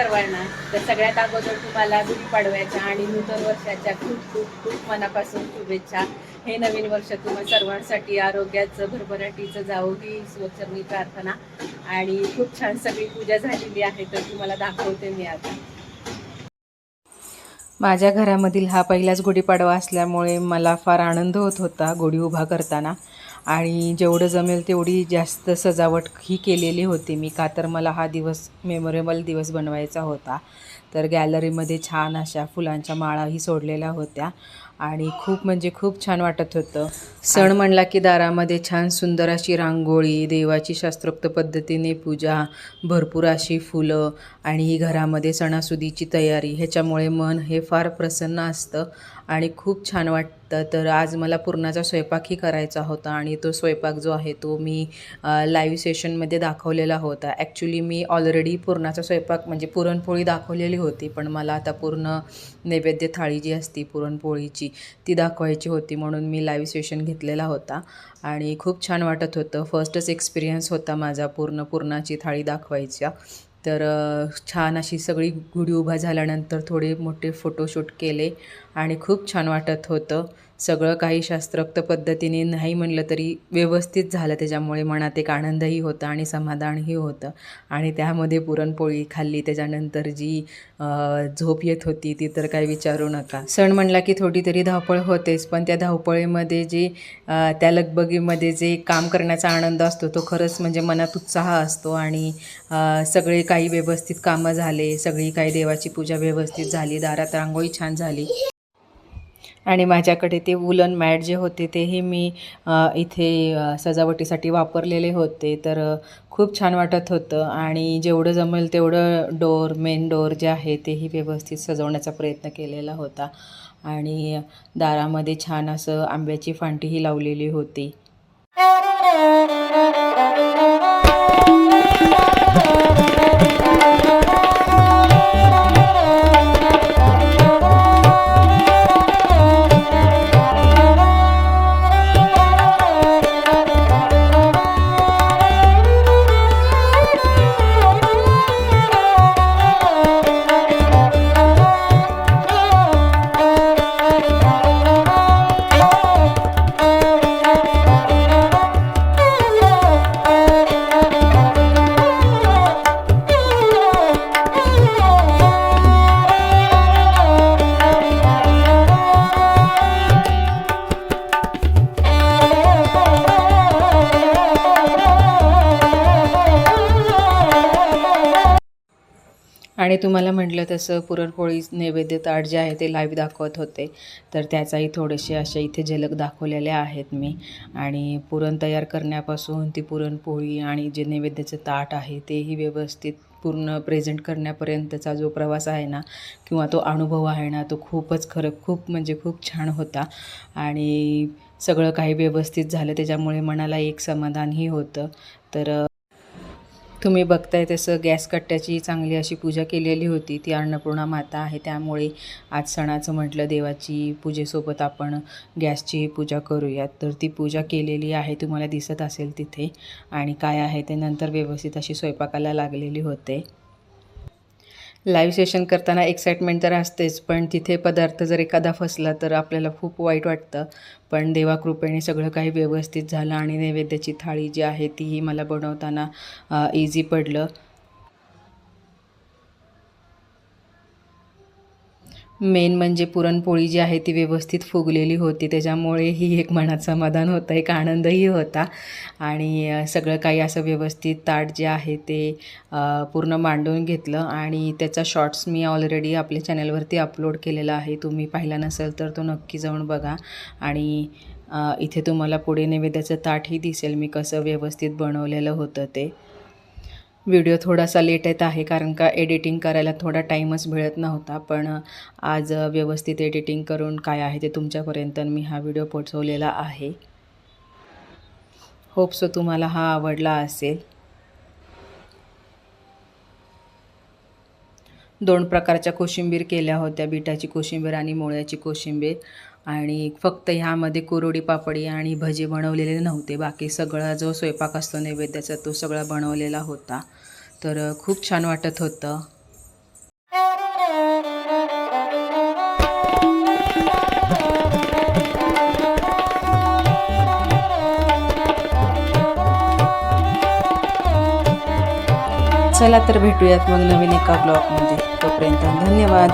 सर्वांना. तर सगळ्यात अगोदर तुम्हाला गुढीपाडव्याच्या आणि नूतन वर्षाच्या खूप खूप खूप मनापासून शुभेच्छा. हे नवीन वर्ष तुम्हा सर्वांसाठी आरोग्याचं भरभराटीचं जावो ही ईश्वरचरणी प्रार्थना. आणि खूप छान सगळी पूजा झालेली आहे तर तुम्हाला दाखवते मी आता. माझ्या घरामधील हा पहिलाच गुढीपाडवा असल्यामुळे मला फार आनंद होत होता गुढी उभा करताना. आणि जेवढं जमेल तेवढी जास्त सजावट ही केलेली होती मी, का तर मला हा दिवस मेमोरेबल दिवस बनवायचा होता. तर गॅलरीमध्ये छान अशा फुलांच्या माळाही सोडलेल्या होत्या आणि खूप म्हणजे खूप छान वाटत होतं. सण म्हणला की दारामध्ये छान सुंदर अशी रांगोळी, देवाची शास्त्रोक्त पद्धतीने पूजा, भरपूर अशी फुलं आणि ही घरामध्ये सणासुदीची तयारी, ह्याच्यामुळे मन हे फार प्रसन्न असतं आणि खूप छान वाटतं. तर आज मला पुरणाचा स्वयंपाकही करायचा होता आणि तो स्वयंपाक जो आहे तो मी लाईव्ह सेशनमध्ये दाखवलेला होता. ॲक्च्युली मी ऑलरेडी पुरणाचा स्वयंपाक म्हणजे पुरणपोळी दाखवलेली होती, पण मला आता पूर्ण नैवेद्य थाळी जी असती पुरणपोळीची ती दाखवायची होती, म्हणून मी लाईव्ह सेशन घेतलेला होता आणि खूप छान वाटत होतं. फर्स्टच एक्सपिरियन्स होता माझा पुरणाची थाळी दाखवायच्या. तर छान अशी सगळी गुढी उभा झाल्यानंतर थोडे मोठे फोटोशूट केले आणि खूप छान वाटत होतं. सगळं काही शास्त्रोक्त पद्धतीने नाही म्हणलं तरी व्यवस्थित झालं, त्याच्यामुळे मनात एक आनंदही होता आणि समाधानही होतं. आणि त्यामध्ये पुरणपोळी खाल्ली त्याच्यानंतर जी झोप येत होती ती तर काही विचारू नका. सण म्हणला की थोडी तरी धावपळ होतेच, पण त्या धावपळीमध्ये जे त्या लगबगीमध्ये जे काम करण्याचा आनंद असतो तो खरंच म्हणजे मनात उत्साह असतो. आणि सगळे काही व्यवस्थित कामं झाले, सगळी काही देवाची पूजा व्यवस्थित झाली, दारात रांगोळी छान झाली. आणि माझ्याकडे ते वुलन मॅट जे होते तेही मी इथे सजावटीसाठी वापरलेले होते. तर खूप छान वाटत होतं आणि जेवढं जमेल तेवढं मेन डोअर जे आहे तेही व्यवस्थित सजवण्याचा प्रयत्न केलेला होता. आणि दारामध्ये छान असं आंब्याची फांटीही लावलेली होती. आणि तुम्हाला म्हटलं तसं पुरणपोळी नैवेद्य ताट जे आहे ते लाईव्ह दाखवत होते, तर त्याचाही थोडेसे अशा इथे झलक दाखवलेल्या आहेत मी. आणि पुरण तयार करण्यापासून ती पुरणपोळी आणि जे नैवेद्याचं ताट आहे तेही व्यवस्थित पूर्ण प्रेझेंट करण्यापर्यंतचा जो प्रवास आहे ना किंवा तो अनुभव आहे ना तो खूप म्हणजे खूप छान होता. आणि सगळं काही व्यवस्थित झालं त्याच्यामुळे मनाला एक समाधानही होतं. तर तुम्ही बघताय तसं गॅस कट्ट्याची चांगली अशी पूजा केलेली होती. ती अन्नपूर्णा माता आहे, त्यामुळे आज सणाचं म्हटलं देवाची पूजेसोबत आपण गॅसची पूजा करूयात. तर ती पूजा केलेली आहे, तुम्हाला दिसत असेल तिथे. आणि काय आहे ते नंतर व्यवस्थित अशी स्वयंपाकाला लागलेली होते. लाईव्ह सेशन करताना एक्साइटमेंट तर असतेच, पण तिथे पदार्थ जर एखादा फसला तर आपल्याला खूप वाईट वाटतं. पण देवाकृपेने सगळं काही व्यवस्थित झालं आणि नैवेद्याची थाळी जी आहे तीही मला बनवताना इझी पडलं. मेन म्हणजे पुरणपोळी जी आहे ती व्यवस्थित फुगलेली होती, त्याच्यामुळे ही एक मनात समाधान होतं, एक आनंदही होता. आणि सगळं काही असं व्यवस्थित ताट जे आहे ते पूर्ण मांडून घेतलं आणि त्याचा शॉर्ट्स मी ऑलरेडी आपल्या चॅनलवरती अपलोड केलेला आहे. तुम्ही पाहिला नसेल तर तो नक्की जाऊन बघा. आणि इथे तुम्हाला पुढे नैवेद्याचं ताटही दिसेल मी कसं व्यवस्थित बनवलेलं होतं ते. व्हिडिओ थोडासा लेट येत आहे कारण का एडिटिंग करायला थोडा टाईमच मिळत नव्हता, पण आज व्यवस्थित एडिटिंग करून काय आहे ते तुमच्यापर्यंत मी हा व्हिडिओ पोहोचवलेला आहे. होप सो तुम्हाला हा आवडला असेल. 2 प्रकारच्या कोशिंबीर केल्या होत्या, बीटाची कोशिंबीर आणि मोळ्याची कोशिंबीर. आणि फक्त ह्यामध्ये कुरवडी पापडी आणि भजे बनवलेले नव्हते, बाकी सगळा जो स्वयंपाक असतो नैवेद्याचा तो सगळा बनवलेला होता. तर खूप छान वाटत होतं. चला तर भेटूयात मग नवीन एका ब्लॉगमध्ये. तोपर्यंत धन्यवाद.